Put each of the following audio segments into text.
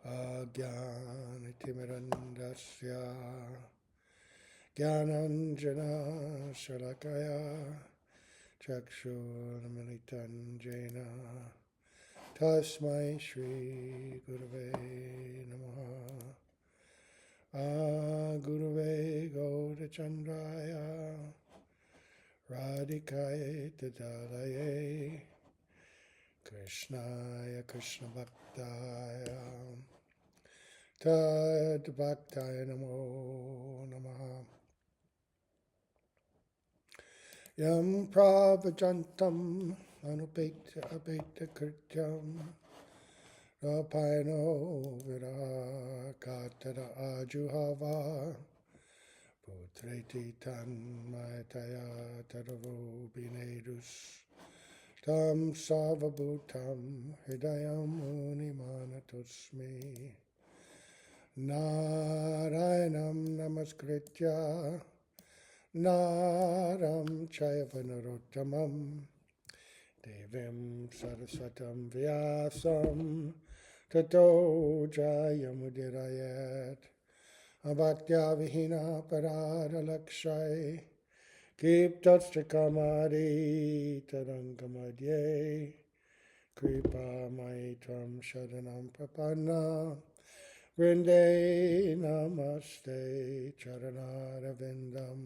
Ajnanatimirandasya Jnananjana Shalakaya Chakshurmilitan Jena Tasmai Sri Gurave Namaha Gurave Gaurachandraya Radhikaye Tadalaye Krishnaya Krishna Bhaktaya Tad Bhaktaya Namo Namaha Yam Pravajantam Anupekta Apekta Krityam Rapayano Virakatara Ajuhava Putreti Tanmayataya Taravu Binedus Tam Savabhutam Hidayam Unimanatusmi Narayanam Namaskritya Naram Chayavanarotamam Devim Saraswatam Vyasam Tato Jayamudirayat Abhaktya Vihina Parada Lakshai Keep Tatschakamari Tarangamadye Kripa Maitram Sharanam Prapanna Vrinde Namaste Charanaravindam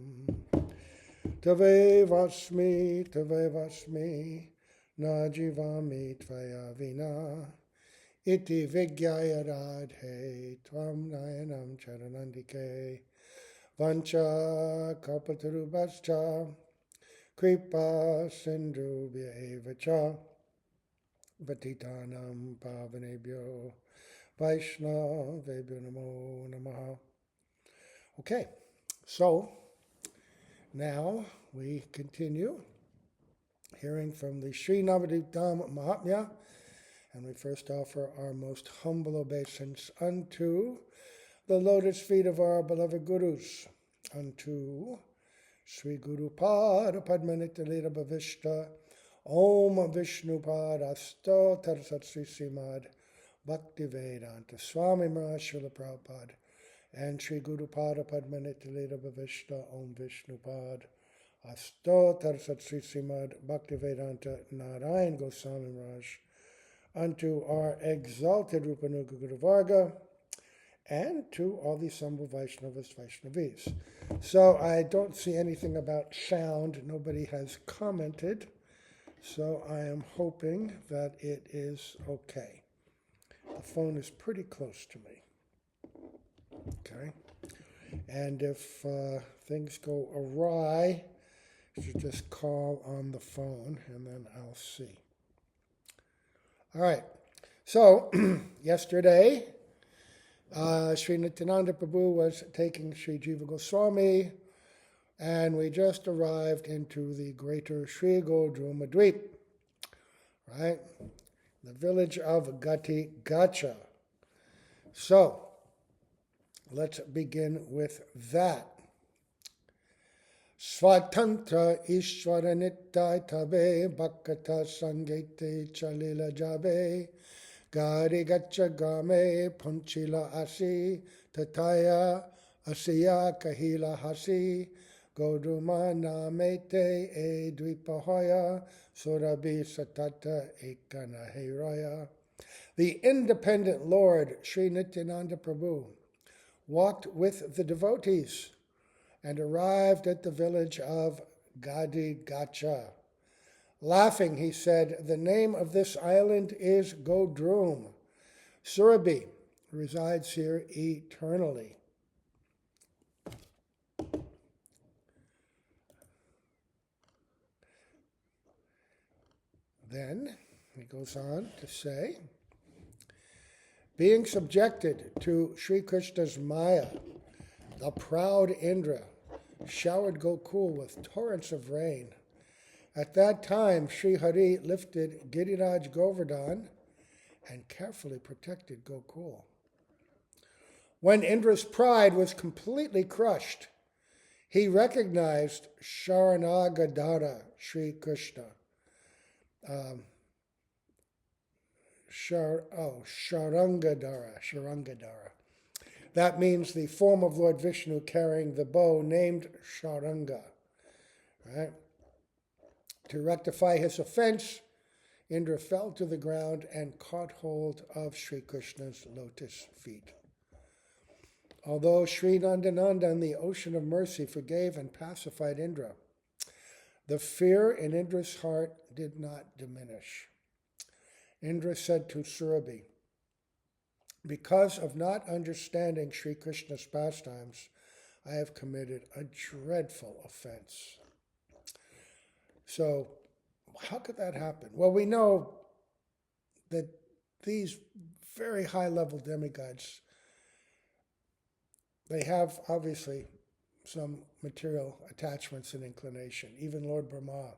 Tave Vasmi Najivami Tvaya Vina Iti Vigyaya Radhe Tvam Nayanam Charanandike Vancha Kalpatarubhascha Kripa Sindhubhya Evacha Vatitanam Pavanebhyo Vaishnavebhyo Namo Namaha. Okay, so now we continue hearing from the Sri Navadwipa Mahatmya, and we first offer our most humble obeisance unto the lotus feet of our beloved Gurus, unto Sri Guru Pada Padmanita Leda Bhavishta Om Vishnu Padasto Tarsat Sri Srimad Bhaktivedanta Swami Mahashila Prabhupada and Sri Guru Pada Padmanita Leda Bhavishta Om Vishnu Pad Asto Tarsat Sri Srimad Bhaktivedanta Narayan Goswami Maharaj, unto our exalted Rupanuga Guru Varga, and to all the Sambhu Vaishnavas, Vaishnavis. So I don't see anything about sound. Nobody has commented. So I am hoping that it is okay. The phone is pretty close to me. Okay. And if things go awry, you should just call on the phone and then I'll see. All right. So yesterday, Sri Nityananda Prabhu was taking Sri Jiva Goswami, and we just arrived into the greater Sri Godrumadwipa, right? The village of Gati Gacha. So, let's begin with that. Swatantra Ishvara Nittai Tabe Bhakkata Sangete Chalila Jabe Gari Gacha Game Punchila Asi Tataya Asiya Kahila Hasi Godruma Namete E Dwipahoya Surabi Satata Ekana Heraya. The independent Lord Sri Nityananda Prabhu walked with the devotees and arrived at the village of Gadi Gacha. Laughing, he said, "The name of this island is Godrum. Surabhi resides here eternally." Then he goes on to say, being subjected to Sri Krishna's Maya, the proud Indra showered Gokul with torrents of rain. At that time, Sri Hari lifted Giriraj Govardhan and carefully protected Gokul. When Indra's pride was completely crushed, he recognized Sharanagadara Sri Krishna. Sharangadara. That means the form of Lord Vishnu carrying the bow named Sharanga. Right? To rectify his offense, Indra fell to the ground and caught hold of Sri Krishna's lotus feet. Although Sri Nandanandan, the ocean of mercy, forgave and pacified Indra, the fear in Indra's heart did not diminish. Indra said to Surabhi, "Because of not understanding Sri Krishna's pastimes, I have committed a dreadful offense." So, how could that happen? Well, we know that these very high-level demigods, they have obviously some material attachments and inclination. Even Lord Brahma,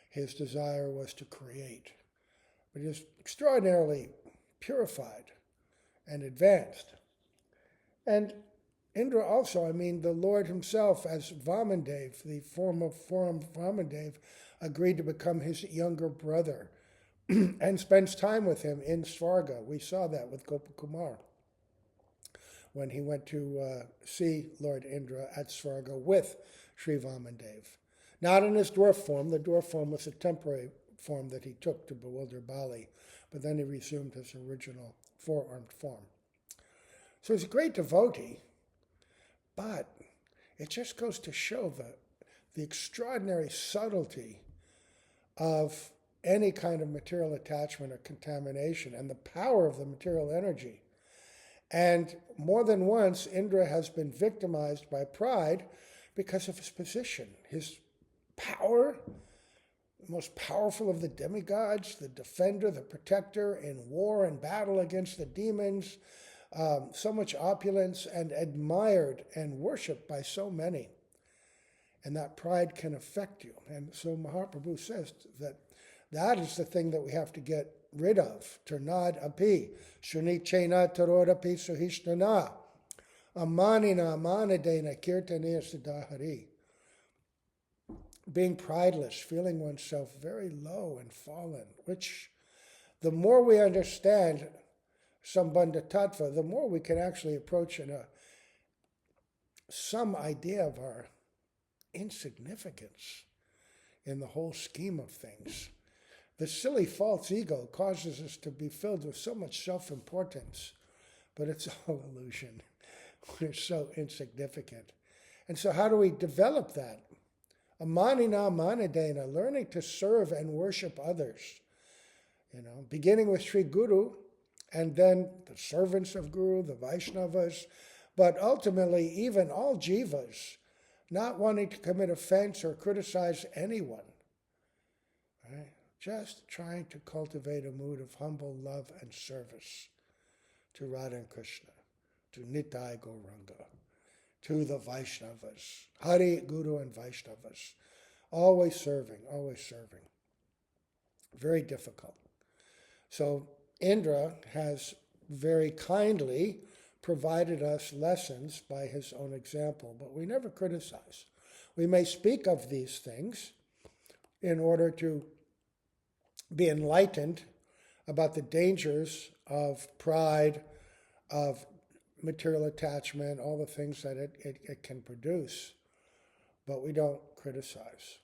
his desire was to create, but he was extraordinarily purified and advanced. And Indra also, the Lord himself, as Vamandev, the form Vamandev, agreed to become his younger brother and spends time with him in Svarga. We saw that with Gopakumar when he went to see Lord Indra at Svarga with Sri Vamandev. Not in his dwarf form. The dwarf form was a temporary form that he took to bewilder Bali, but then he resumed his original four-armed form. So he's a great devotee, but it just goes to show the extraordinary subtlety of any kind of material attachment or contamination and the power of the material energy. And more than once, Indra has been victimized by pride because of his position, his power, the most powerful of the demigods, the defender, the protector in war and battle against the demons, so much opulence, and admired and worshipped by so many. And that pride can affect you. And so Mahaprabhu says that is the thing that we have to get rid of. Turnad api, shuni chena tarodapi suhishnana, amanina amanadena kirtaniya siddhahari. Being prideless, feeling oneself very low and fallen, which the more we understand Sambandha Tattva, the more we can actually approach some idea of our insignificance in the whole scheme of things. The silly false ego causes us to be filled with so much self-importance, but it's all illusion. We're so insignificant. And so how do we develop that? Amanina manadena, learning to serve and worship others. Beginning with Sri Guru, and then the servants of Guru, the Vaishnavas, but ultimately even all jivas, not wanting to commit offense or criticize anyone. Right? Just trying to cultivate a mood of humble love and service to Radha and Krishna, to Nitai Gauranga, to the Vaishnavas, Hari, Guru, and Vaishnavas. Always serving, always serving. Very difficult. So Indra has very kindly provided us lessons by his own example, but we never criticize. We may speak of these things in order to be enlightened about the dangers of pride, of material attachment, all the things that it can produce, but we don't criticize.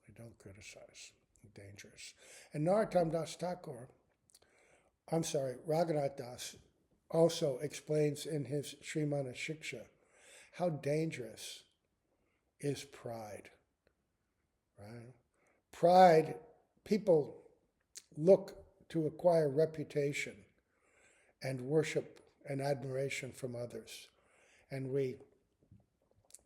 We don't criticize the dangers. And Narottam Das Thakur, Raghunath Das, also explains in his Srimana Shiksha how dangerous is pride. Right? Pride, people look to acquire reputation and worship and admiration from others. And we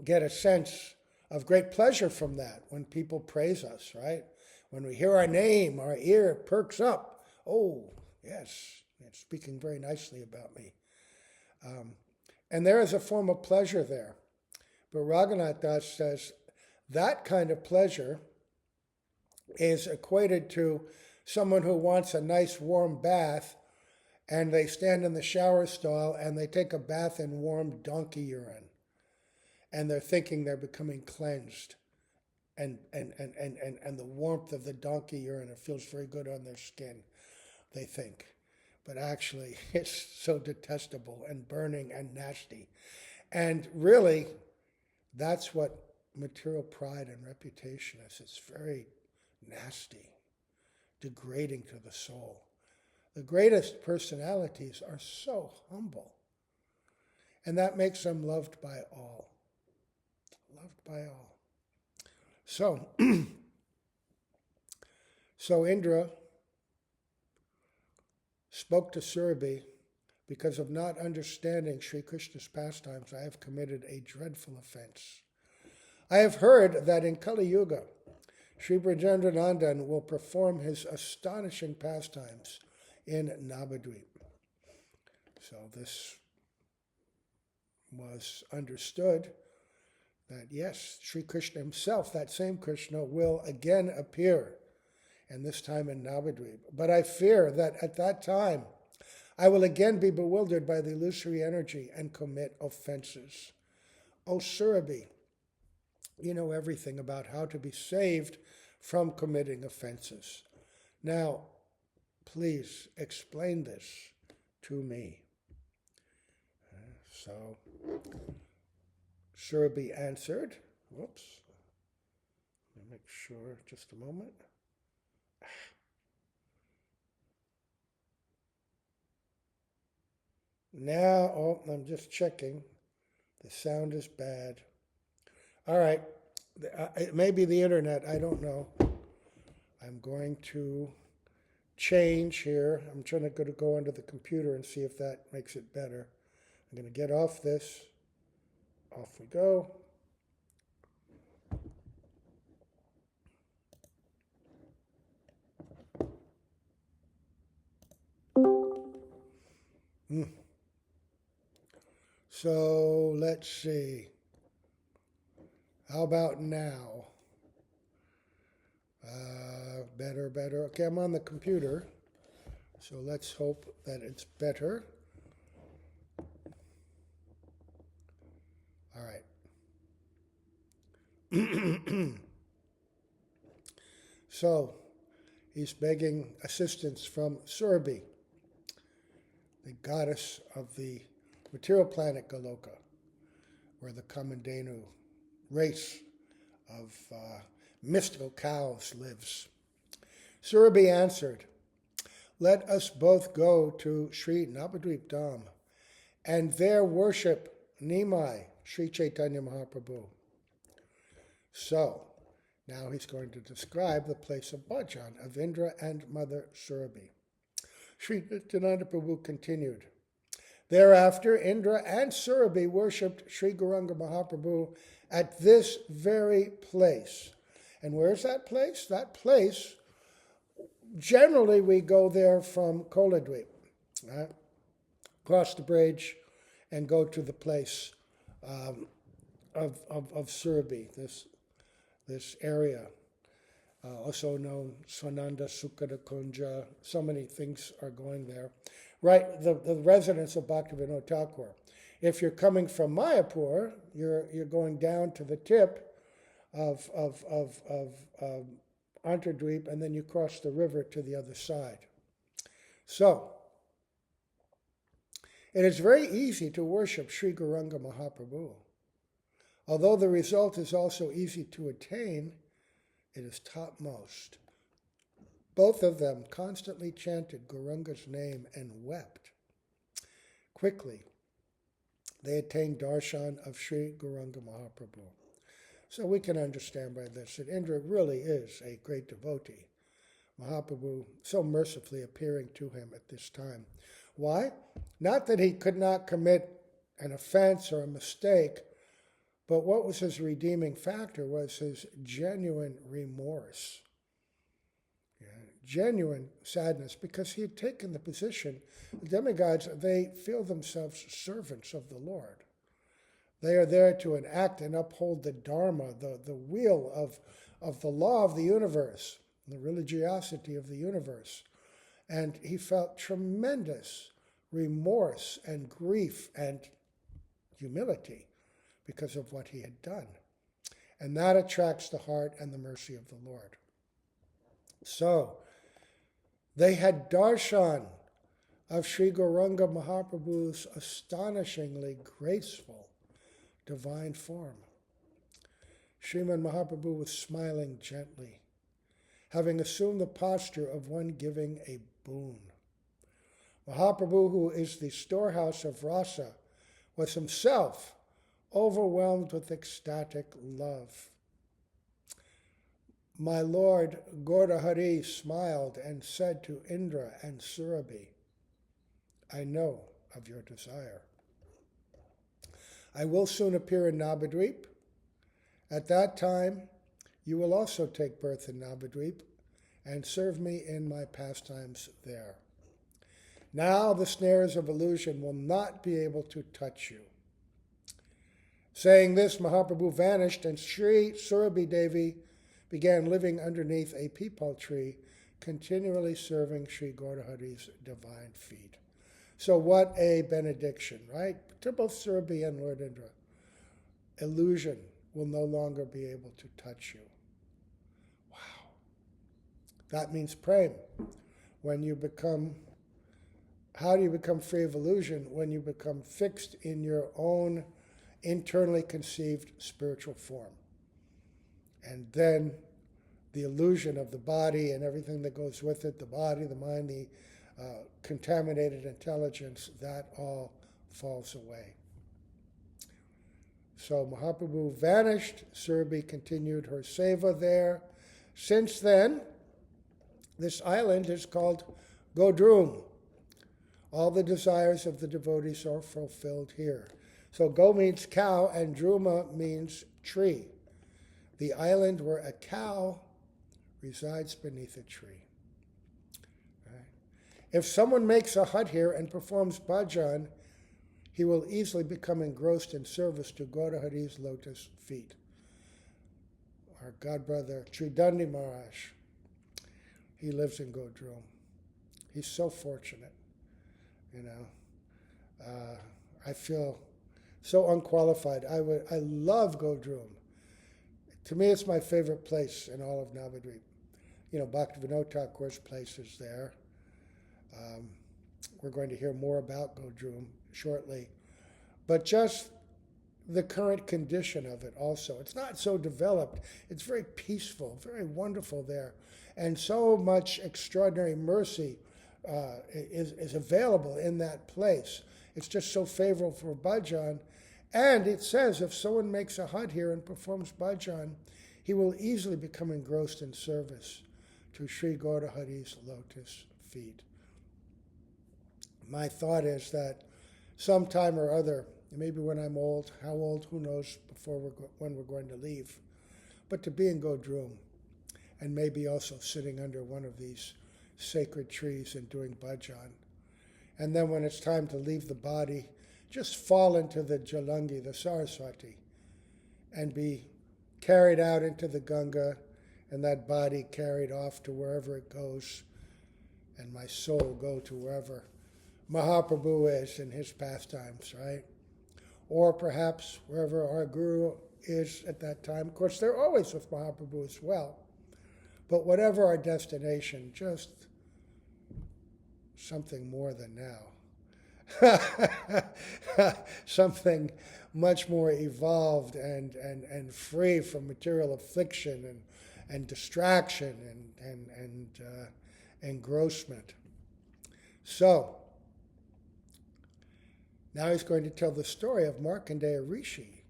get a sense of great pleasure from that when people praise us, right? When we hear our name, our ear perks up. Oh, yes, it's speaking very nicely about me. And there is a form of pleasure there. But Raghunath Das says that kind of pleasure is equated to someone who wants a nice warm bath and they stand in the shower stall and they take a bath in warm donkey urine. And they're thinking they're becoming cleansed. And the warmth of the donkey urine, it feels very good on their skin, they think. but actually it's so detestable and burning and nasty. And really, that's what material pride and reputation is. It's very nasty, degrading to the soul. The greatest personalities are so humble, and that makes them loved by all. Loved by all. So, so Indra spoke to Surabhi, because of not understanding Sri Krishna's pastimes, I have committed a dreadful offense. I have heard that in Kali Yuga, Sri Brajendranandan will perform his astonishing pastimes in Navadwipa. So this was understood that yes, Sri Krishna himself, that same Krishna, will again appear, and this time in Navadwipa. But I fear that at that time, I will again be bewildered by the illusory energy and commit offenses. O Surabhi, you know everything about how to be saved from committing offenses. Now, please explain this to me. So, Surabhi answered. Whoops. Let me make sure, just a moment. Now, I'm just checking. The sound is bad. All right. It may be the internet. I don't know. I'm going to change here. I'm trying to go onto the computer and see if that makes it better. I'm going to get off this. Off we go. So let's see. How about now? Better. Okay, I'm on the computer. So let's hope that it's better. All right. So he's begging assistance from Surabhi, the goddess of the material planet Goloka, where the Kamandenu race of mystical cows lives. Surabhi answered, let us both go to Sri Navadwipa Dham and there worship Nimai, Sri Chaitanya Mahaprabhu. So, now he's going to describe the place of bhajan of Indra and Mother Surabhi. Sri Nityananda Prabhu continued, thereafter, Indra and Surabhi worshipped Sri Gauranga Mahaprabhu at this very place. And where's that place? That place, generally we go there from Koladweep, right? Cross the bridge and go to the place of Surabhi, this area, also known Swananda, Sukkada Kunja. So many things are going there. Right, the residence of Bhaktivinoda Thakur. If you're coming from Mayapur, you're going down to the tip of Antardweep, and then you cross the river to the other side. So, it is very easy to worship Sri Gauranga Mahaprabhu. Although the result is also easy to attain, it is topmost. Both of them constantly chanted Gauranga's name and wept. Quickly, they attained darshan of Sri Gauranga Mahaprabhu. So we can understand by this that Indra really is a great devotee. Mahaprabhu so mercifully appearing to him at this time. Why? Not that he could not commit an offense or a mistake, but what was his redeeming factor was his genuine remorse. Genuine sadness, because he had taken the position, the demigods, they feel themselves servants of the Lord. They are there to enact and uphold the Dharma, the wheel of the law of the universe, the religiosity of the universe. And he felt tremendous remorse and grief and humility because of what he had done. And that attracts the heart and the mercy of the Lord. So, they had darshan of Sri Gauranga Mahaprabhu's astonishingly graceful divine form. Sriman Mahaprabhu was smiling gently, having assumed the posture of one giving a boon. Mahaprabhu, who is the storehouse of rasa, was himself overwhelmed with ecstatic love. My Lord Gaurahari smiled and said to Indra and Surabhi, I know of your desire. I will soon appear in Navadwipa. At that time, you will also take birth in Navadwipa and serve me in my pastimes there. Now the snares of illusion will not be able to touch you. Saying this, Mahaprabhu vanished, and Sri Surabhi Devi began living underneath a peepal tree, continually serving Sri Gaurahari's divine feet. So what a benediction, right? To both Surabhi and Lord Indra. Illusion will no longer be able to touch you. Wow. That means prem. When you become, how do you become free of illusion? When you become fixed in your own internally conceived spiritual form. And then the illusion of the body and everything that goes with it, the body, the mind, the contaminated intelligence, that all falls away. So Mahaprabhu vanished. Surabhi continued her seva there. Since then, this island is called Godrum. All the desires of the devotees are fulfilled here. So Go means cow and Druma means tree. The island where a cow resides beneath a tree. Right? If someone makes a hut here and performs bhajan, he will easily become engrossed in service to Gaurahari's lotus feet. Our godbrother Tridandi Maharaj, he lives in Godrum. He's so fortunate, you know. I feel so unqualified. I love Godrum. To me, it's my favorite place in all of Navadwipa. You know, Bhaktivinoda Thakur's place is there. We're going to hear more about Godrum shortly. But just the current condition of it also. It's not so developed. It's very peaceful, very wonderful there. And so much extraordinary mercy is available in that place. It's just so favorable for bhajan. And it says if someone makes a hut here and performs bhajan, he will easily become engrossed in service to Sri Gaurahari's lotus feet. My thought is that sometime or other, maybe when I'm old, how old, who knows, when we're going to leave, but to be in Godrum and maybe also sitting under one of these sacred trees and doing bhajan. And then when it's time to leave the body, just fall into the Jalangi, the Saraswati, and be carried out into the Ganga, and that body carried off to wherever it goes, and my soul go to wherever Mahaprabhu is in his pastimes, right? Or perhaps wherever our Guru is at that time. Of course, they're always with Mahaprabhu as well. But whatever our destination, just something more than now. Something much more evolved and free from material affliction and distraction and engrossment. So, now he's going to tell the story of Markandeya Rishi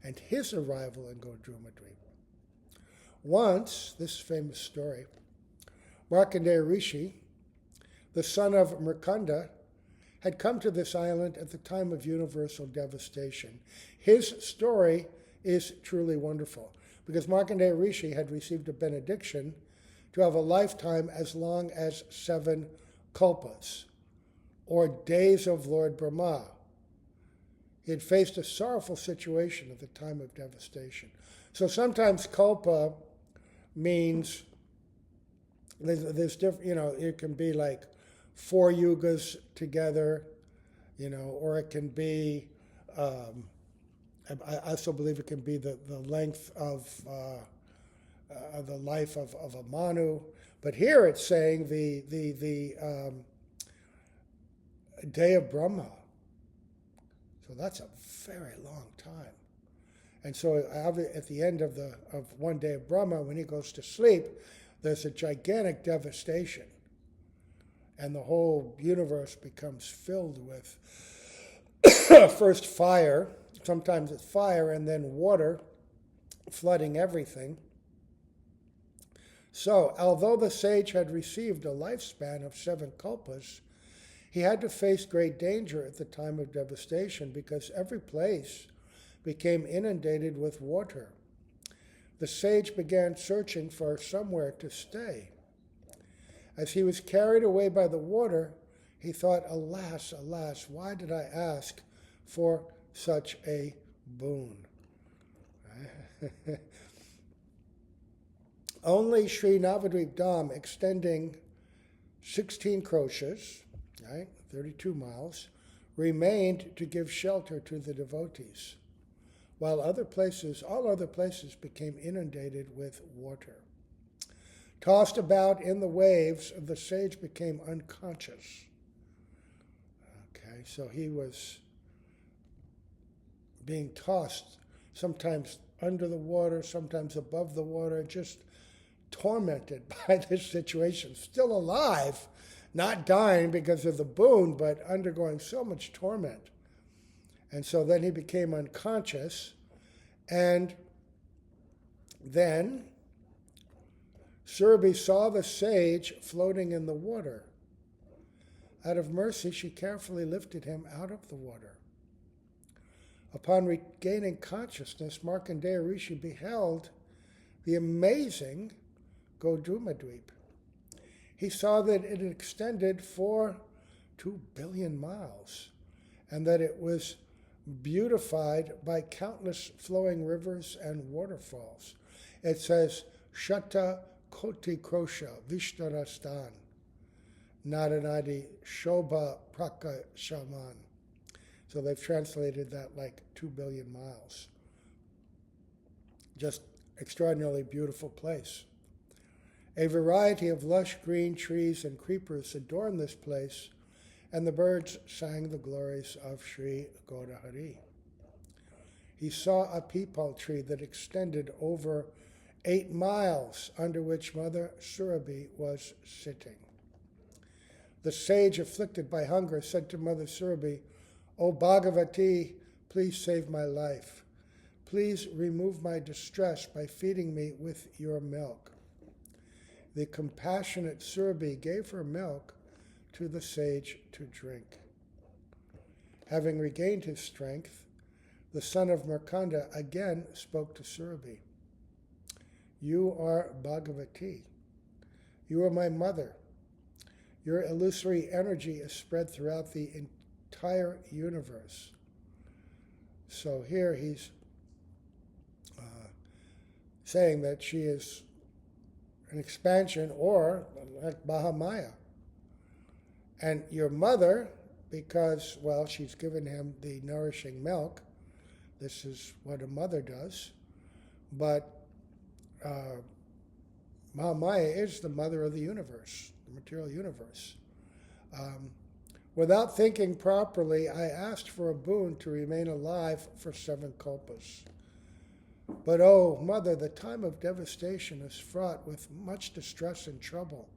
and his arrival in Godrumadwipa. Once, this famous story, Markandeya Rishi, the son of Mrkanda, had come to this island at the time of universal devastation. His story is truly wonderful because Markandeya Rishi had received a benediction to have a lifetime as long as 7 kalpas, or days of Lord Brahma. He had faced a sorrowful situation at the time of devastation. So sometimes kalpa means there's different, it can be like 4 yugas together, or it can be, I also believe it can be the length of the life of a Manu. But here it's saying day of Brahma. So that's a very long time. And so at the end of one day of Brahma, when he goes to sleep, there's a gigantic devastation. And the whole universe becomes filled with first fire, sometimes it's fire, and then water flooding everything. So, although the sage had received a lifespan of 7 kalpas, he had to face great danger at the time of devastation because every place became inundated with water. The sage began searching for somewhere to stay. As he was carried away by the water, he thought, alas, alas, why did I ask for such a boon? Only Sri Navadwipa Dham, extending 16 kroshas, right, 32 miles, remained to give shelter to the devotees, while all other places became inundated with water. Tossed about in the waves, the sage became unconscious. Okay, so he was being tossed, sometimes under the water, sometimes above the water, just tormented by this situation. Still alive, not dying because of the boon, but undergoing so much torment. And so then he became unconscious, and then Surabhi saw the sage floating in the water. Out of mercy, she carefully lifted him out of the water. Upon regaining consciousness, Markandeya Rishi beheld the amazing Godrumadwipa. He saw that it extended for 2 billion miles, and that it was beautified by countless flowing rivers and waterfalls. It says, Shata Koti Krosha Vishtarastan Nadanadi Shobha Prakashaman. So they've translated that like 2 billion miles. Just extraordinarily beautiful place. A variety of lush green trees and creepers adorned this place, and the birds sang the glories of Sri Godhari. He saw a peepal tree that extended over 8 miles, under which Mother Surabhi was sitting. The sage, afflicted by hunger, said to Mother Surabhi, "O Bhagavati, please save my life. Please remove my distress by feeding me with your milk." The compassionate Surabhi gave her milk to the sage to drink. Having regained his strength, the son of Markanda again spoke to Surabhi. "You are Bhagavati. You are my mother. Your illusory energy is spread throughout the entire universe." So here he's saying that she is an expansion, or like Mahatmya. And your mother, because, well, she's given him the nourishing milk. This is what a mother does. But Mahatmya is the mother of the universe, the material universe. Without thinking properly, I asked for a boon to remain alive for 7 kalpas. But, oh, Mother, the time of devastation is fraught with much distress and trouble,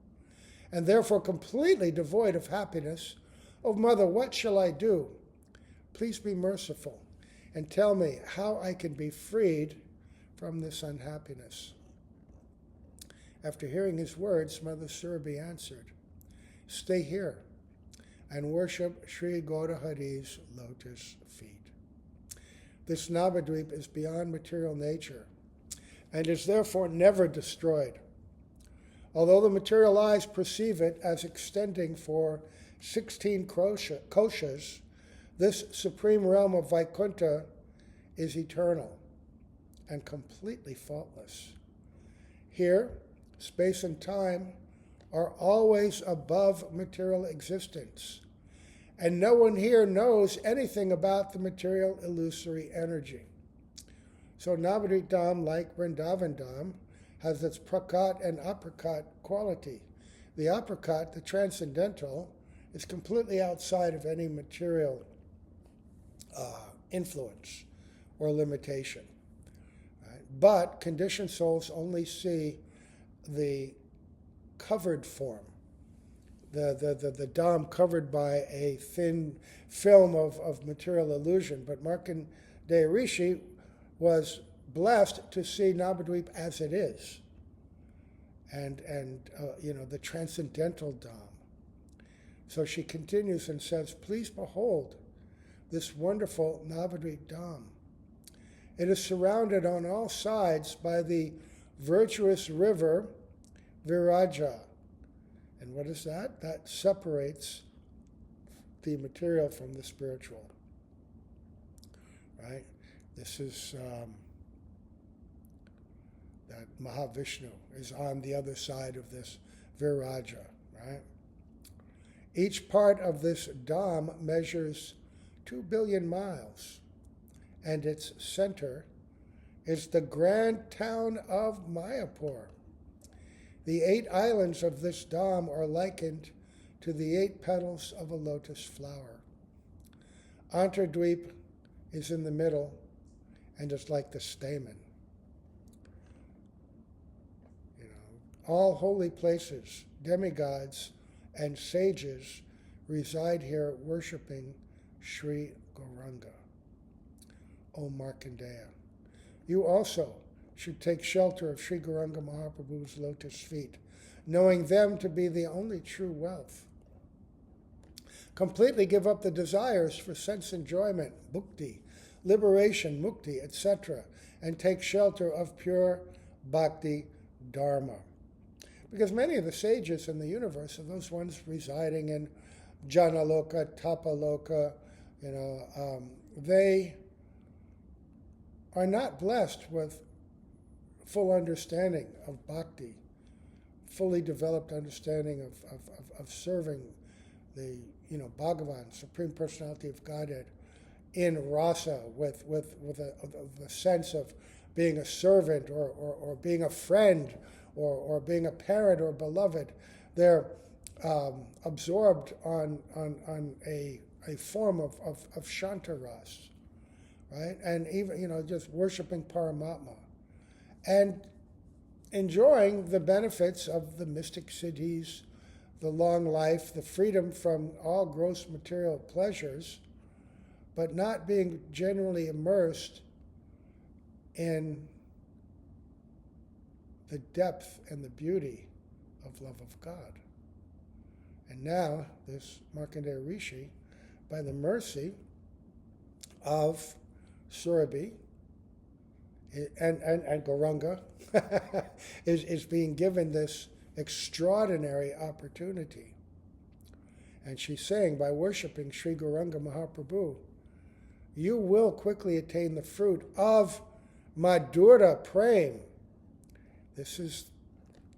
and therefore completely devoid of happiness. Oh, Mother, what shall I do? Please be merciful and tell me how I can be freed from this unhappiness. After hearing his words, Mother Surabhi answered, "Stay here and worship Sri Godhari's lotus feet. This Navadwipa is beyond material nature and is therefore never destroyed. Although the material eyes perceive it as extending for 16 koshas, this supreme realm of Vaikuntha is eternal and completely faultless. Here, space and time are always above material existence, and no one here knows anything about the material illusory energy. So Navadvipa Dham, like Vrindavan Dham, has its prakat and aprakat quality. The aprakat, the transcendental, is completely outside of any material influence or limitation. Right? But conditioned souls only see the covered form, the Dham covered by a thin film of material illusion. But Markandeya Rishi was blessed to see Navadwipa as it is, and the transcendental Dham. So she continues and says, please behold this wonderful Navadvipa Dham. It is surrounded on all sides by the virtuous river Viraja. And what is that? That separates the material from the spiritual. Right? This is that Mahavishnu is on the other side of this Viraja. Right? Each part of this Dham measures 2 billion miles, and its center is the grand town of Mayapur. The 8 islands of this Dham are likened to the 8 petals of a lotus flower. Antardweep is in the middle and is like the stamen. All holy places, demigods, and sages reside here worshiping Sri Gauranga. O Markandeya, you also should take shelter of Sri Gauranga Mahaprabhu's lotus feet, knowing them to be the only true wealth. Completely give up the desires for sense enjoyment, bhukti, liberation, mukti, etc., and take shelter of pure bhakti dharma. Because many of the sages in the universe are those ones residing in Janaloka, Tapaloka, they are not blessed with full understanding of bhakti, fully developed understanding of serving the Bhagavan, Supreme Personality of Godhead, in rasa, with a sense of being a servant or being a friend or being a parent or beloved. They're absorbed on a form of shantaras, right? And even, just worshiping Paramatma and enjoying the benefits of the mystic siddhis, the long life, the freedom from all gross material pleasures, but not being generally immersed in the depth and the beauty of love of God. And now, this Markandeya Rishi, by the mercy of Surabhi and Gauranga, is being given this extraordinary opportunity. And she's saying, by worshiping Sri Gauranga Mahaprabhu, you will quickly attain the fruit of Madhura Prem. This is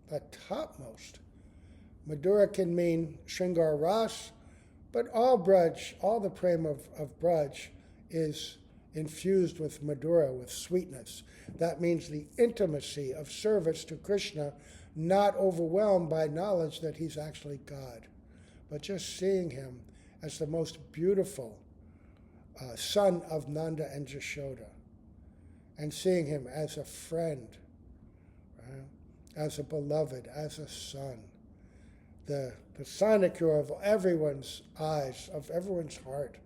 the topmost. Madhura can mean Shringar Ras, but all Braj, all the Prem of Braj is infused with Madhura, with sweetness. That means the intimacy of service to Krishna, not overwhelmed by knowledge that he's actually God, but just seeing him as the most beautiful son of Nanda and Jashoda, and seeing him as a friend, right? As a beloved, as a son, the sinecure of everyone's eyes, of everyone's heart,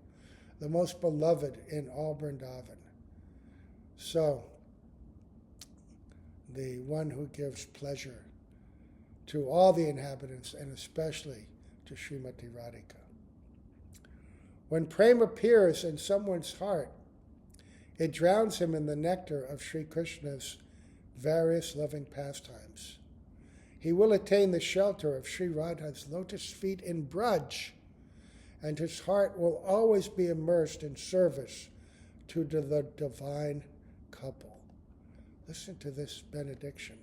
the most beloved in all Vrindavan. So, the one who gives pleasure to all the inhabitants, and especially to Srimati Radhika. When prem appears in someone's heart, it drowns him in the nectar of Sri Krishna's various loving pastimes. He will attain the shelter of Sri Radha's lotus feet in Braj, and his heart will always be immersed in service to the divine couple. Listen to this benediction,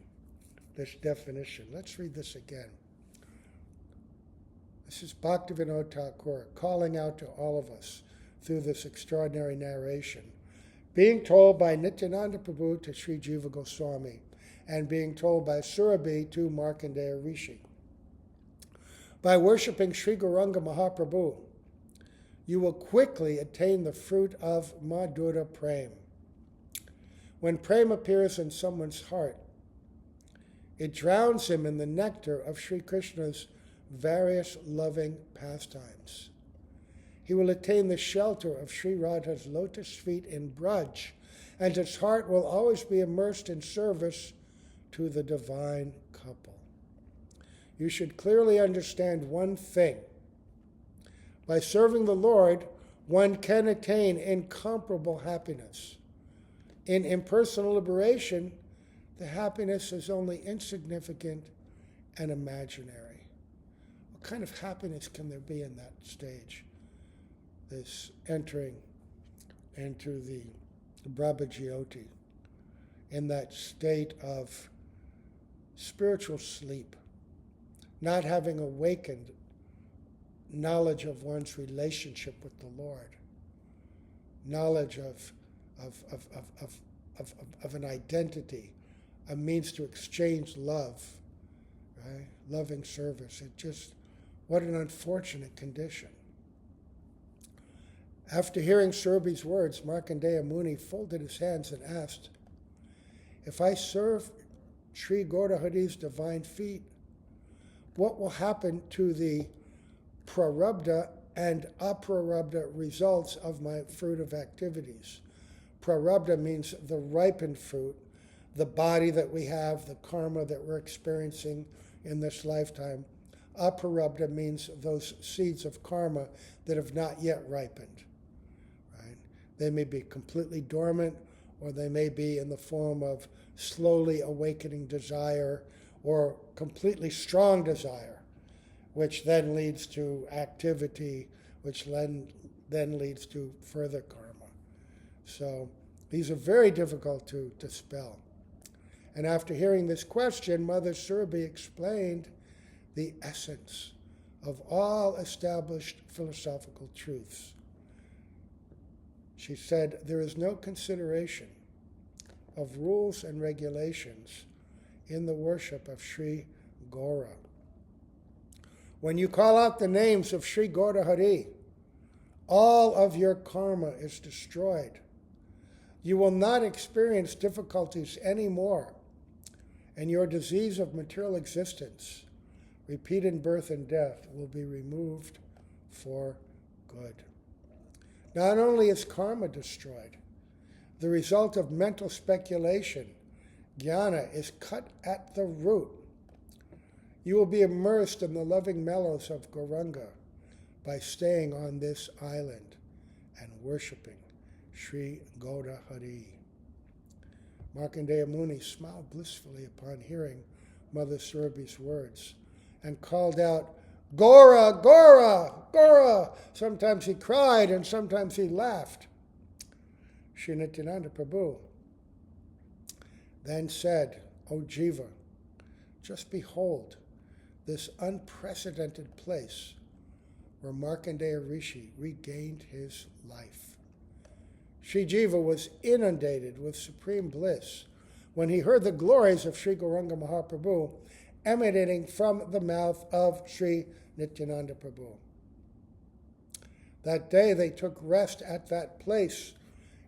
this definition. Let's read this again. This is Bhaktivinoda Thakur calling out to all of us through this extraordinary narration, being told by Nityananda Prabhu to Sri Jiva Goswami, and being told by Surabhi to Markandeya Rishi. By worshipping Sri Gauranga Mahaprabhu, you will quickly attain the fruit of Madhura Prem. When Prem appears in someone's heart, it drowns him in the nectar of Sri Krishna's various loving pastimes. He will attain the shelter of Sri Radha's lotus feet in Braj, and his heart will always be immersed in service to the divine couple. You should clearly understand one thing. By serving the Lord, one can attain incomparable happiness. In impersonal liberation, the happiness is only insignificant and imaginary. What kind of happiness can there be in that stage? This entering into the Brahmajyoti, in that state of spiritual sleep, not having awakened knowledge of one's relationship with the Lord, knowledge of an identity, a means to exchange love, right? Loving service. What an unfortunate condition. After hearing Surabhi's words, Markandeya Muni folded his hands and asked, if I serve Sri Godahari's divine feet, what will happen to the prarabdha and aprarabdha results of my fruitive activities? Prarabdha means the ripened fruit, the body that we have, the karma that we're experiencing in this lifetime. Aprarabdha means those seeds of karma that have not yet ripened. Right? They may be completely dormant, or they may be in the form of slowly awakening desire or completely strong desire, which then leads to activity, which then leads to further karma. So these are very difficult to dispel. And after hearing this question, Mother Surabhi explained the essence of all established philosophical truths. She said, there is no consideration of rules and regulations in the worship of Sri Gaura. When you call out the names of Sri Godahari, all of your karma is destroyed. You will not experience difficulties anymore, and your disease of material existence, repeated birth and death, will be removed for good. Not only is karma destroyed, the result of mental speculation, jnana, is cut at the root. You will be immersed in the loving mellows of Gauranga by staying on this island and worshiping Sri Godahari. Markandeya Muni smiled blissfully upon hearing Mother Surabhi's words and called out, Gaura, Gaura, Gaura. Sometimes he cried and sometimes he laughed. Sri Nityananda Prabhu then said, O Jiva, just behold this unprecedented place where Markandeya Rishi regained his life. Sri Jiva was inundated with supreme bliss when he heard the glories of Sri Gauranga Mahaprabhu emanating from the mouth of Sri Nityananda Prabhu. That day they took rest at that place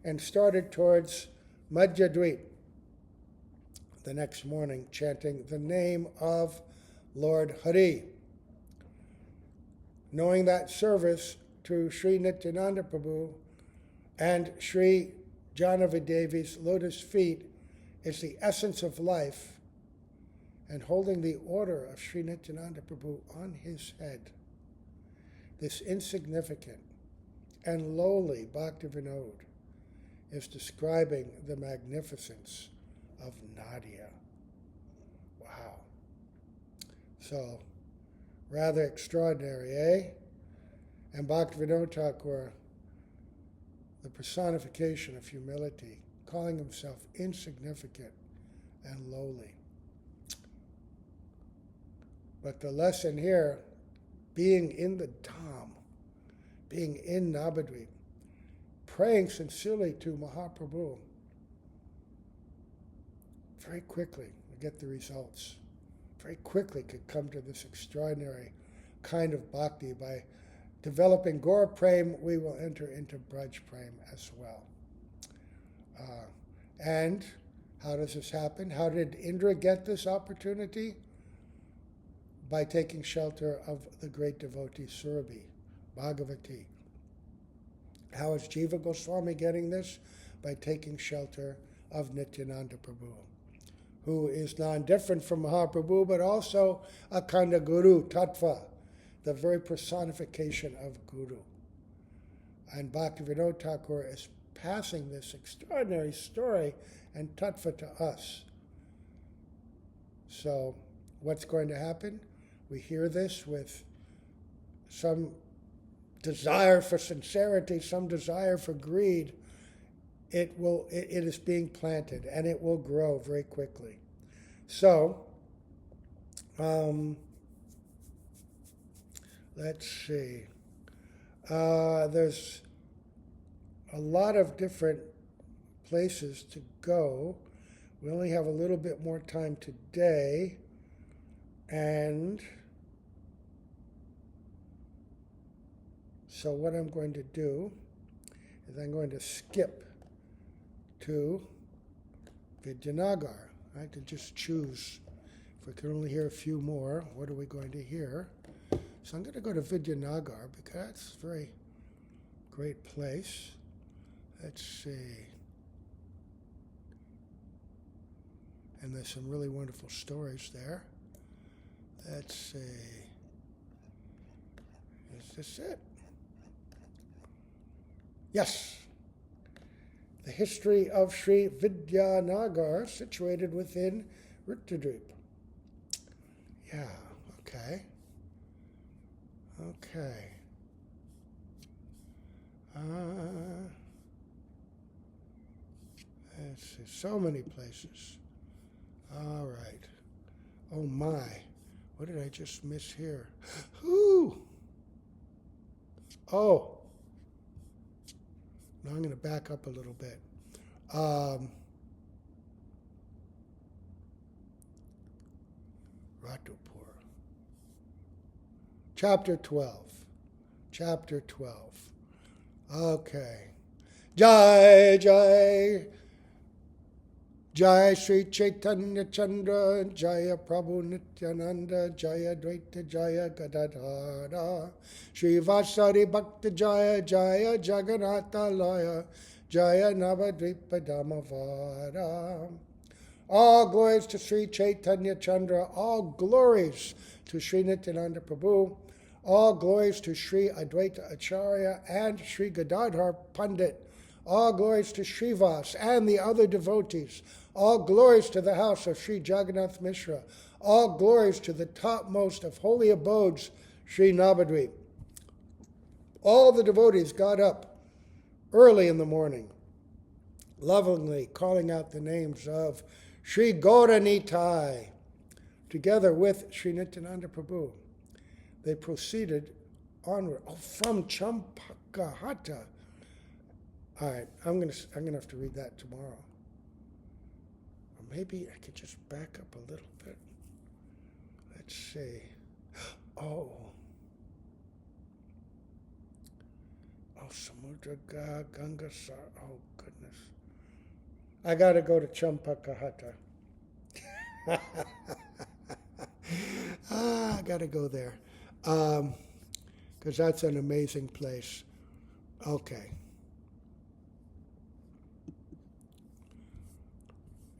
and started towards Madhyadweep. The next morning, chanting the name of Lord Hari. Knowing that service to Sri Nityananda Prabhu and Sri Jahnavi Devi's lotus feet is the essence of life, and holding the order of Sri Nityananda Prabhu on his head, this insignificant and lowly Bhaktivinoda is describing the magnificence of Nadia. Wow. So, rather extraordinary, eh? And Bhaktivinoda Thakur, the personification of humility, calling himself insignificant and lowly. But the lesson here, being in the Dham, being in Navadwipa, praying sincerely to Mahaprabhu, very quickly we get the results. Very quickly could come to this extraordinary kind of bhakti. By developing Gaura Prem, we will enter into Braj Prem as well. And how does this happen? How did Indra get this opportunity? By taking shelter of the great devotee Surabhi, Bhagavati. How is Jiva Goswami getting this? By taking shelter of Nityananda Prabhu, who is non-different from Mahaprabhu, but also Akhanda Guru, Tattva, the very personification of Guru. And Bhaktivinoda Thakur is passing this extraordinary story and Tattva to us. So what's going to happen? We hear this with some desire for sincerity, some desire for greed. It is being planted, and it will grow very quickly. So, let's see. There's a lot of different places to go. We only have a little bit more time today, and so what I'm going to do is I'm going to skip to Vidyanagar. I can just choose. If we can only hear a few more, what are we going to hear? So I'm going to go to Vidyanagar because that's a very great place. Let's see. And there's some really wonderful stories there. Let's see. Is this it? Yes. The history of Sri Vidyanagar, situated within Navadwipa. Yeah, okay. Okay. Let's see, so many places. All right. Oh my, what did I just miss here? Ooh. Oh. Now I'm going to back up a little bit. Ratupur. Chapter 12. Chapter 12. Okay. Jai, Jai. Jai Sri Chaitanya Chandra, Jaya Prabhu Nityananda, Jaya Dvaita Jaya Gadadhara, Sri Vasari Bhakta Jaya, Jaya Jagannatha Laya, Jaya Navadwipa Dhammavara. All glories to Sri Chaitanya Chandra, all glories to Sri Nityananda Prabhu, all glories to Sri Advaita Acharya and Sri Gadadhar Pandit, all glories to Srivas and the other devotees, all glories to the house of Sri Jagannath Mishra, all glories to the topmost of holy abodes, Sri Navadwipa. All the devotees got up early in the morning, lovingly calling out the names of Sri Gauranitai, together with Sri Nityananda Prabhu. They proceeded onward. Oh, from Campahatta. All right, I'm gonna have to read that tomorrow. Or maybe I could just back up a little bit. Let's see. Oh, Samudra Gangasar. Oh goodness, I got to go to Campahatta. I got to go there because that's an amazing place. Okay.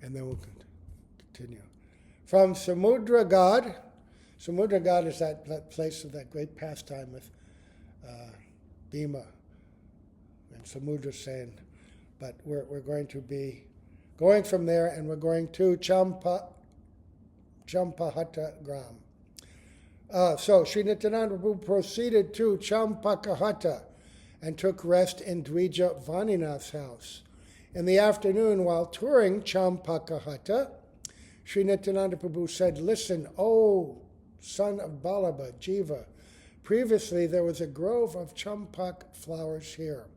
And then we'll continue. From Samudragad. Samudragad is that place of that great pastime with Bhima and Samudra Sen. But we're going to be going from there, and we're going to Campahatta Gram. So Sri Nityananda Prabhu proceeded to Campahatta and took rest in Dvija Vaninath's house. In the afternoon, while touring Campahatta, Sri Nityananda Prabhu said, "Listen, O son of Balabha, Jiva, previously there was a grove of champak flowers here.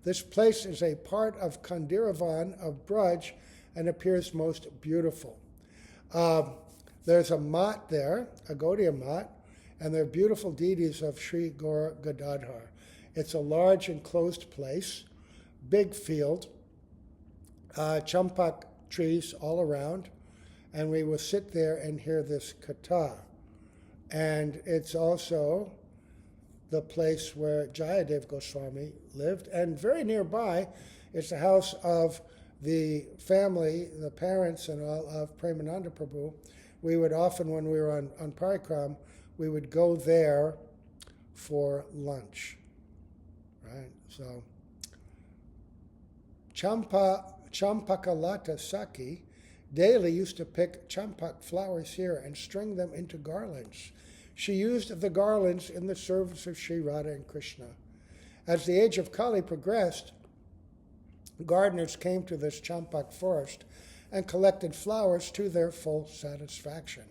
This place is a part of Kandiravan of Braj and appears most beautiful. There's a mat there, a Gaudiya mat, and they're beautiful deities of Sri Godruma. It's a large enclosed place, big field, champak trees all around, and we will sit there and hear this katha. And it's also the place where Jayadeva Gosvami lived, and very nearby is the house of the family, the parents and all of Premananda Prabhu. We would often, when we were on Parikram, we would go there for lunch, right? So, Champakalata Saki daily used to pick champak flowers here and string them into garlands. She used the garlands in the service of Sri Radha and Krishna. As the age of Kali progressed, gardeners came to this champak forest and collected flowers to their full satisfaction.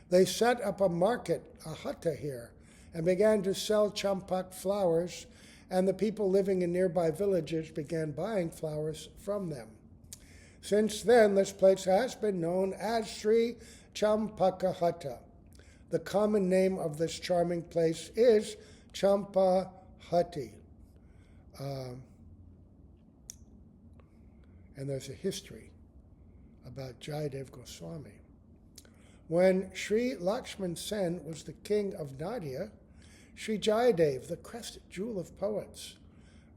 They set up a market, a hatta here, and began to sell champak flowers, and the people living in nearby villages began buying flowers from them. Since then, this place has been known as Sri Campahatta. The common name of this charming place is Campahatti. And there's a history about Jayadeva Goswami. When Sri Lakshman Sen was the king of Nadia, Sri Jayadeva, the crested jewel of poets,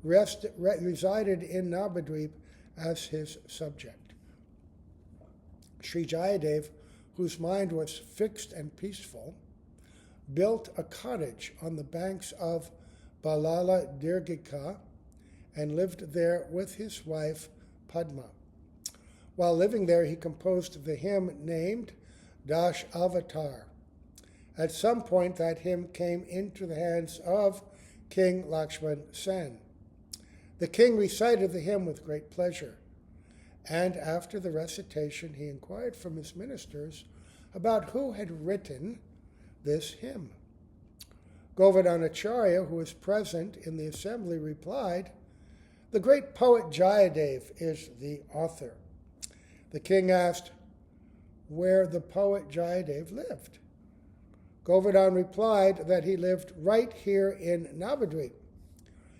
resided in Navadwipa as his subject. Sri Jayadeva, whose mind was fixed and peaceful, built a cottage on the banks of Balala Dirghika and lived there with his wife Padma. While living there, he composed the hymn named Dash Avatar. At some point, that hymn came into the hands of King Lakshman Sen. The king recited the hymn with great pleasure, and after the recitation, he inquired from his ministers about who had written this hymn. Govardhanacharya, who was present in the assembly, replied, "The great poet Jayadeva is the author." The king asked where the poet Jayadeva lived. Govardhan replied that he lived right here in Navadwipa.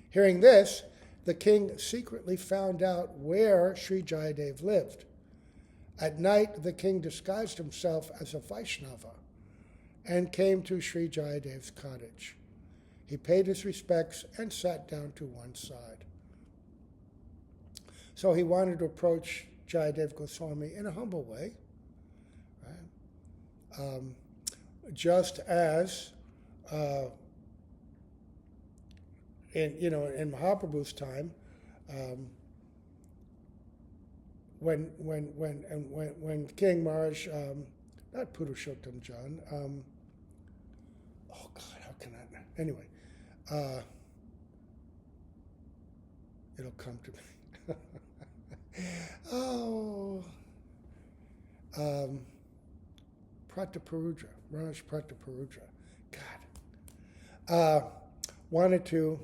Hearing this, the king secretly found out where Sri Jayadeva lived. At night, the king disguised himself as a Vaishnava and came to Sri Jayadeva's cottage. He paid his respects and sat down to one side. So he wanted to approach Jayadeva Goswami in a humble way, right? Just as in Mahaprabhu's time, when King Maharaj, not Purushottam John, oh God, how can I? Anyway, it'll come to me. Prataparudra, Raj Prataparudra, God, wanted to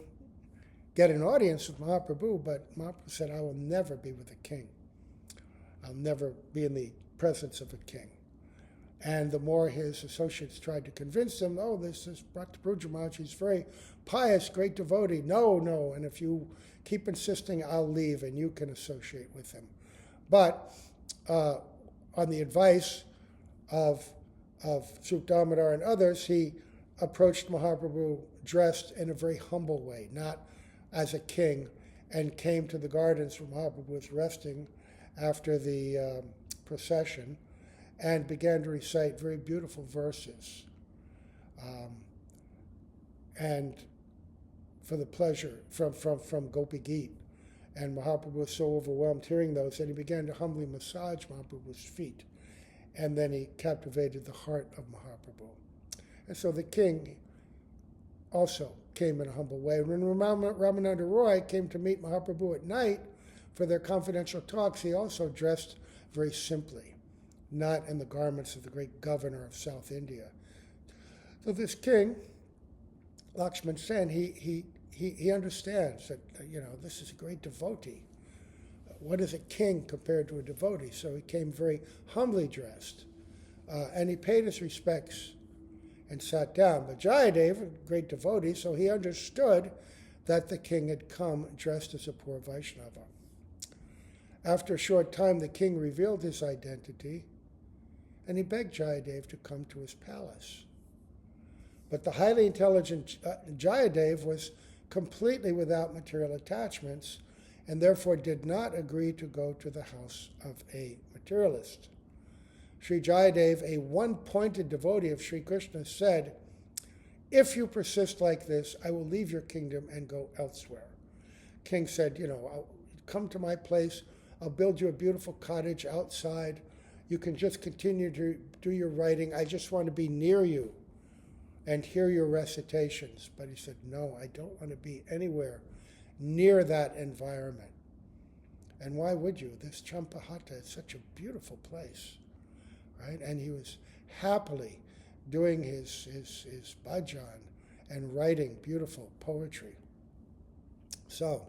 get an audience with Mahaprabhu, but Mahaprabhu said, "I will never be with a king. I'll never be in the presence of a king." And the more his associates tried to convince him, "Oh, this is Prataparudra Maharaj, he's very pious, great devotee. No, and if you keep insisting, I'll leave and you can associate with him." But on the advice of Suk Damodar and others, he approached Mahaprabhu dressed in a very humble way, not as a king, and came to the gardens where Mahaprabhu was resting after the procession and began to recite very beautiful verses. And for the pleasure from Gopi Geet. And Mahaprabhu was so overwhelmed hearing those that he began to humbly massage Mahaprabhu's feet. And then he captivated the heart of Mahaprabhu. And so the king also came in a humble way. When Ramananda Roy came to meet Mahaprabhu at night for their confidential talks, he also dressed very simply, not in the garments of the great governor of South India. So this king, Lakshman Sen, he understands that, this is a great devotee. What is a king compared to a devotee? So he came very humbly dressed, and he paid his respects and sat down. But Jayadeva, a great devotee, so he understood that the king had come dressed as a poor Vaishnava. After a short time, the king revealed his identity, and he begged Jayadeva to come to his palace. But the highly intelligent Jayadeva was completely without material attachments, and therefore did not agree to go to the house of a materialist. Sri Jayadeva, a one-pointed devotee of Sri Krishna, said, "If you persist like this, I will leave your kingdom and go elsewhere." King said, I'll come to my place, I'll build you a beautiful cottage outside, you can just continue to do your writing, I just want to be near you and hear your recitations. But he said, no, I don't want to be anywhere near that environment. And why would you? This Campahatta is such a beautiful place, right? And he was happily doing his bhajan and writing beautiful poetry. So,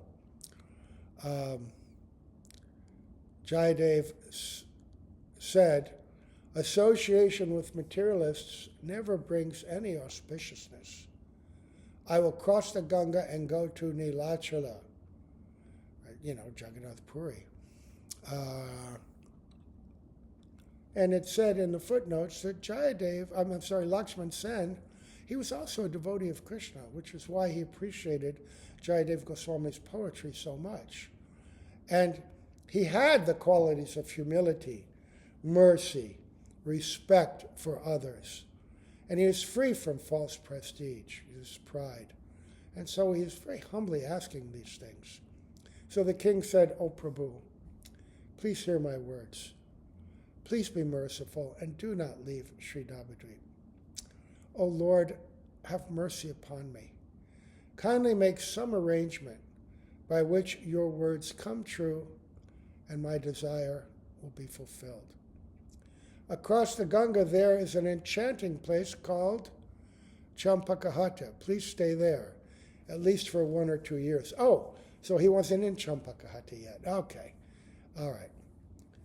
Jayadeva said, association with materialists never brings any auspiciousness. I will cross the Ganga and go to Nilachala, Jagannath Puri. And it said in the footnotes that Lakshman Sen, he was also a devotee of Krishna, which is why he appreciated Jayadeva Goswami's poetry so much. And he had the qualities of humility, mercy, respect for others. And he was free from false prestige, his pride. And so he is very humbly asking these things. So the king said, "O Prabhu, please hear my words. Please be merciful and do not leave Sri Navadwipa. O Lord, have mercy upon me. Kindly make some arrangement by which your words come true and my desire will be fulfilled. Across the Ganga there is an enchanting place called Campahatta. Please stay there, at least for 1 or 2 years." Oh, so he wasn't in Campahatta yet. Okay, all right.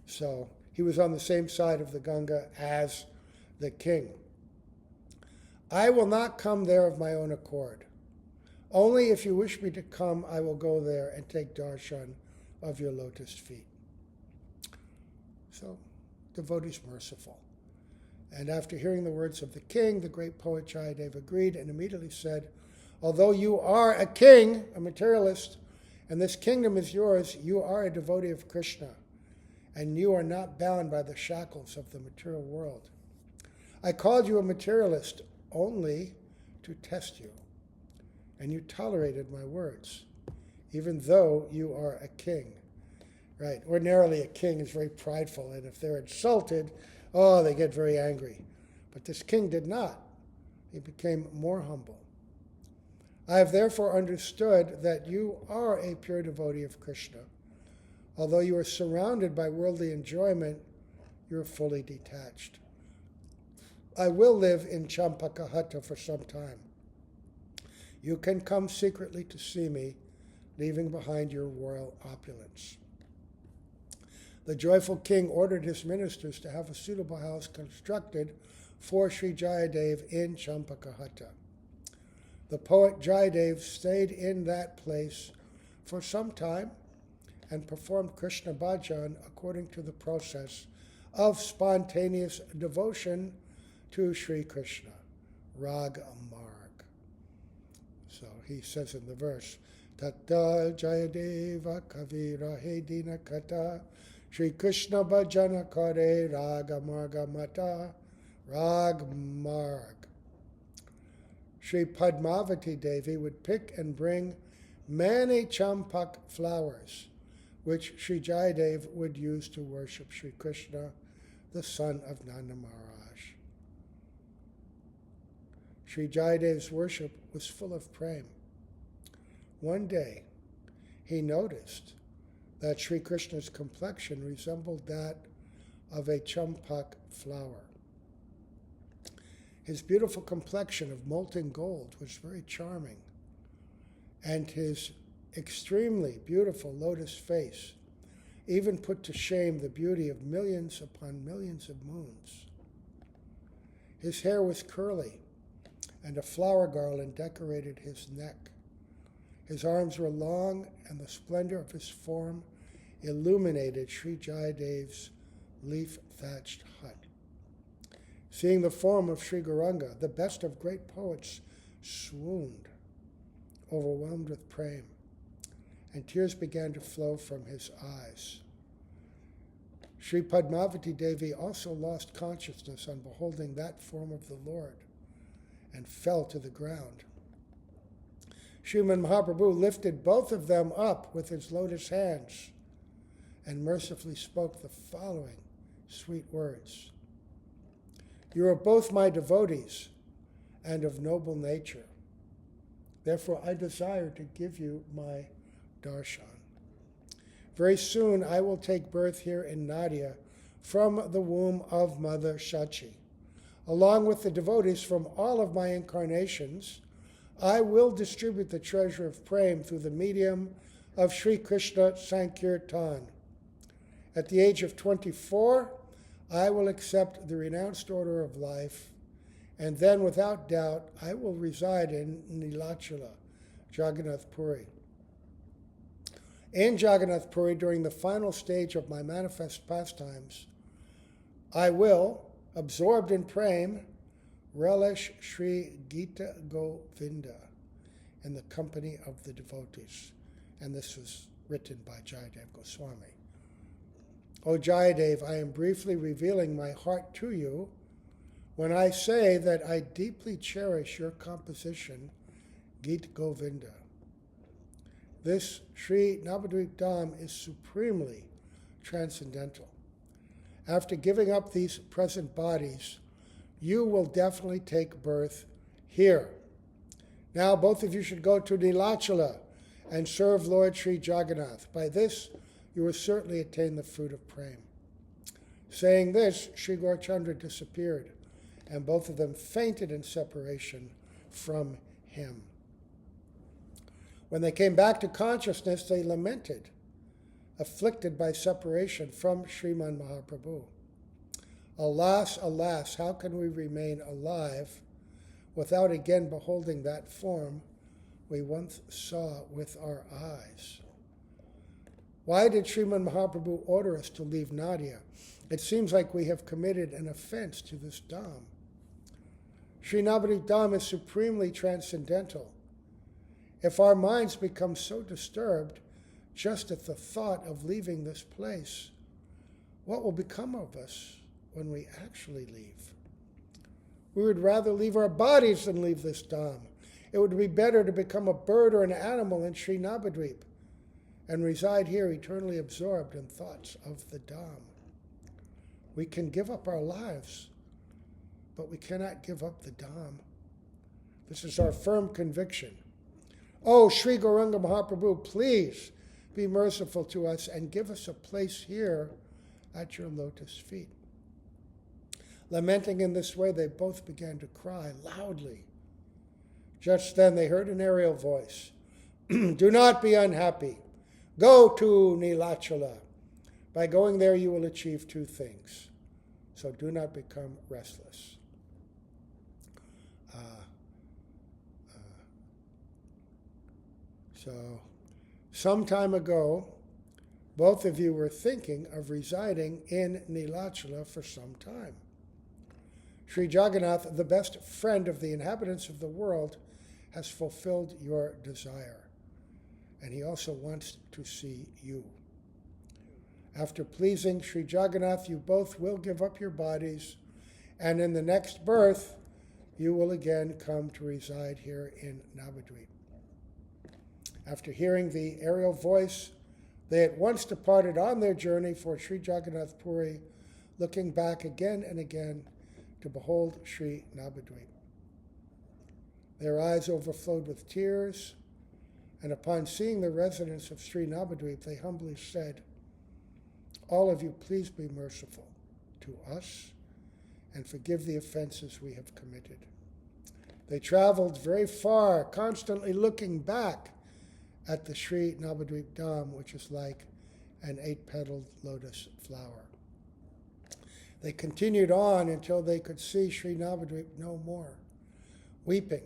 So he was on the same side of the Ganga as the king. "I will not come there of my own accord. Only if you wish me to come, I will go there and take darshan of your lotus feet." So, devotee's merciful. And after hearing the words of the king, the great poet Jayadeva agreed and immediately said, "Although you are a king, a materialist, and this kingdom is yours, you are a devotee of Krishna, and you are not bound by the shackles of the material world. I called you a materialist only to test you, and you tolerated my words, even though you are a king." Right? Ordinarily, a king is very prideful, and if they're insulted, they get very angry. But this king did not. He became more humble. "I have therefore understood that you are a pure devotee of Krishna. Although you are surrounded by worldly enjoyment, you are fully detached. I will live in Campahatta for some time. You can come secretly to see me, leaving behind your royal opulence." The joyful king ordered his ministers to have a suitable house constructed for Sri Jayadeva in Campahatta. The poet Jayadeva stayed in that place for some time and performed Krishna bhajan according to the process of spontaneous devotion to Sri Krishna, Rag Marg. So he says in the verse, "Tatta Jayadeva Kavira Hedina Kata Sri Krishna bhajana kare Raga Marga Mata Rag Marg." Sri Padmavati Devi would pick and bring many champak flowers, which Sri Jayadeva would use to worship Sri Krishna, the son of Nanda Maharaj. Sri Jayadeva's worship was full of prema. One day, he noticed that Sri Krishna's complexion resembled that of a champak flower. His beautiful complexion of molten gold was very charming, and his extremely beautiful lotus face even put to shame the beauty of millions upon millions of moons. His hair was curly, and a flower garland decorated his neck. His arms were long, and the splendor of his form illuminated Sri Jayadeva's leaf-thatched hut. Seeing the form of Sri Gauranga, the best of great poets swooned, overwhelmed with prema, and tears began to flow from his eyes. Sri Padmavati Devi also lost consciousness on beholding that form of the Lord and fell to the ground. Sriman Mahaprabhu lifted both of them up with his lotus hands and mercifully spoke the following sweet words. You are both my devotees and of noble nature. Therefore, I desire to give you my darshan. Very soon, I will take birth here in Nadia from the womb of Mother Shachi. Along with the devotees from all of my incarnations, I will distribute the treasure of prema through the medium of Sri Krishna Sankirtan. At the age of 24, I will accept the renounced order of life, and then, without doubt, I will reside in Nilachala, Jagannath Puri. In Jagannath Puri, during the final stage of my manifest pastimes, I will, absorbed in prema, relish Sri Gita Govinda in the company of the devotees. And this was written by Jayadeva Goswami. O Jayadeva, I am briefly revealing my heart to you when I say that I deeply cherish your composition, Gita Govinda. This Sri Navadwipa Dham is supremely transcendental. After giving up these present bodies, you will definitely take birth here. Now both of you should go to Nilachala and serve Lord Sri Jagannath. By this, you will certainly attain the fruit of prema. Saying this, Sri Gaurachandra disappeared, and both of them fainted in separation from him. When they came back to consciousness, they lamented, afflicted by separation from Sriman Mahaprabhu. Alas, alas, how can we remain alive without again beholding that form we once saw with our eyes? Why did Sriman Mahaprabhu order us to leave Nadia? It seems like we have committed an offense to this Dham. Sri Navadvipa Dham is supremely transcendental. If our minds become so disturbed just at the thought of leaving this place, what will become of us when we actually leave? We would rather leave our bodies than leave this Dham. It would be better to become a bird or an animal in Sri Navadvipa and reside here eternally absorbed in thoughts of the Dham. We can give up our lives, but we cannot give up the Dham. This is our firm conviction. Oh, Sri Gauranga Mahaprabhu, please be merciful to us and give us a place here at your lotus feet. Lamenting in this way, they both began to cry loudly. Just then they heard an aerial voice. Do not be unhappy. Go to Nilachala. By going there, you will achieve two things. So do not become restless. So, some time ago, both of you were thinking of residing in Nilachala for some time. Sri Jagannath, the best friend of the inhabitants of the world, has fulfilled your desire, and he also wants to see you. After pleasing Sri Jagannath, you both will give up your bodies, and in the next birth, you will again come to reside here in Navadvipa. After hearing the aerial voice, they at once departed on their journey for Sri Jagannath Puri, looking back again and again to behold Sri Navadvipa. Their eyes overflowed with tears, and upon seeing the residence of Sri Navadvipa, they humbly said, all of you, please be merciful to us and forgive the offenses we have committed. They traveled very far, constantly looking back at the Sri Navadvipa Dham, which is like an 8-petaled lotus flower. They continued on until they could see Sri Navadvipa no more. weeping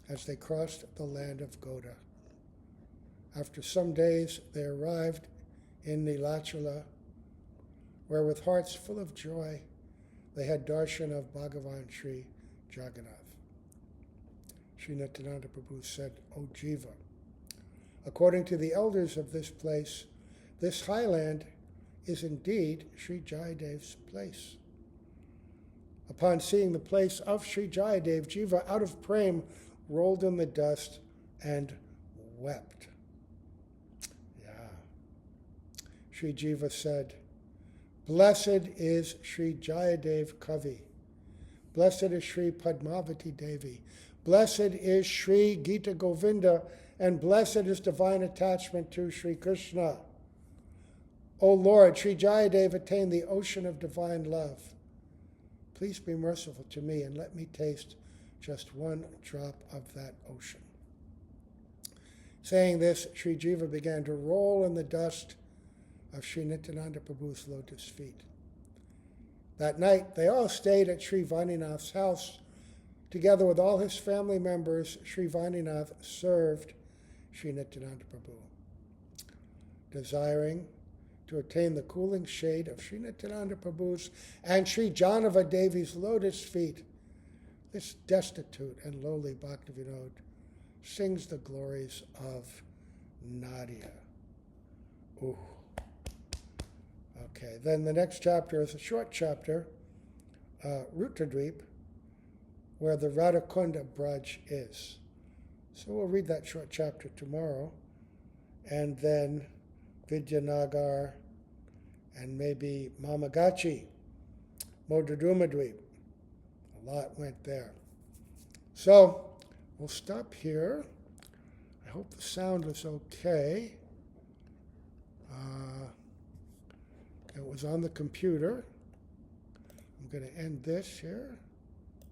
as they crossed the land of Goda. After some days, they arrived in Nilachala, where with hearts full of joy, they had darshan of Bhagavan Sri Jagannath. Sri Nityananda Prabhu said, O Jiva, according to the elders of this place, this highland is indeed Sri Jayadeva's place. Upon seeing the place of Sri Jayadeva, Jiva, out of prem, rolled in the dust and wept. Sri Jiva said, Blessed is Sri Jayadeva Kavi. Blessed is Sri Padmavati Devi. Blessed is Sri Gita Govinda, and blessed is divine attachment to Sri Krishna. O Lord, Sri Jayadeva attained the ocean of divine love. Please be merciful to me and let me taste just one drop of that ocean. Saying this, Sri Jiva began to roll in the dust of Sri Nityananda Prabhu's lotus feet. That night, they all stayed at Sri Vaninath's house. Together with all his family members, Sri Vaninath served Sri Nityananda Prabhu. Desiring to attain the cooling shade of Sri Nityananda Prabhu's and Sri Janava Devi's lotus feet, this destitute and lowly Bhaktivinoda sings the glories of Nadia. Ooh. Okay, then the next chapter is a short chapter, Rutradweep, where the Radhakunda Braj is. So we'll read that short chapter tomorrow, and then Vidyanagar, and maybe Mamagachi, Godrumadwipa. A lot went there. So we'll stop here. I hope the sound was okay. It was on the computer. I'm going to end this here.